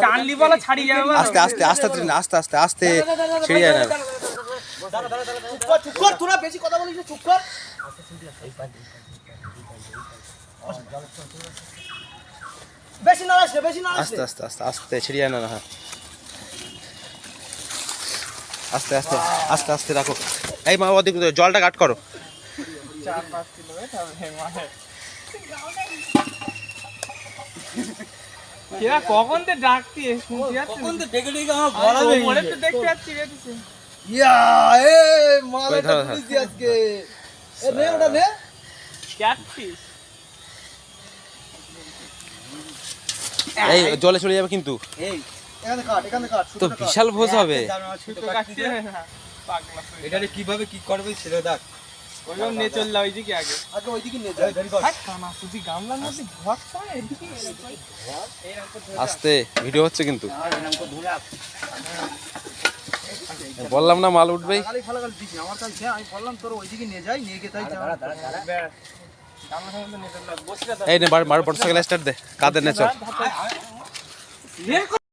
টানলি বলা ছাড়ি যাবে। আস্তে আস্তে আস্তে আস্তে আস্তে আস্তে ছিড়ে যায় না। চুপ কর, তোরা বেশি কথা বলিস, চুপ কর। বেশি নাড়াস না, বেশি নাড়াস আস্তে আস্তে আস্তে আস্তে ছিড়ে যায় না। হ্যাঁ আস্তে আস্তে আস্তে আস্তে রাখো। এই মা ওদিক জলটা কাট করো। 4-5 কিলোমিটার মানে কেরা কখন তো ডাকতি শুনতে যাচ্ছে, কখন তো ডেকে ডেকে আমার গলা ভেঙে মনে তো দেখতে যাচ্ছি বেরিয়েছে। ইয়া এ মালাটা পুলিশ আজকে এ নে ওটা নে ক্যাটফিশ এই জলে চলে যাবে কিন্তু। এই এখানে কাট তো বিশাল ভোজ হবে। শুধু কাটছে না পাগলা। এটারে কিভাবে কি করবে সেটা দেখ। ওইরকম নিয়ে চললা ওইদিকে আগে আগে ওইদিকে নিয়ে যা। হাট কানা সুদি গামলার মধ্যে ঘটছে এদিকে আস্তে ভিডিও হচ্ছে কিন্তু। বললাম না মাল উঠবেই। খালি ফালাগাল দিস না, আমার কাছে আমি বললাম তোর ওইদিকে নিয়ে যাই, নিয়ে গিয়ে তাই যা। গামলার মধ্যে নিয়ে চললা বসে এই নে মার মোটরসাইকেল স্টার্ট দে, কাঁধে নে চল।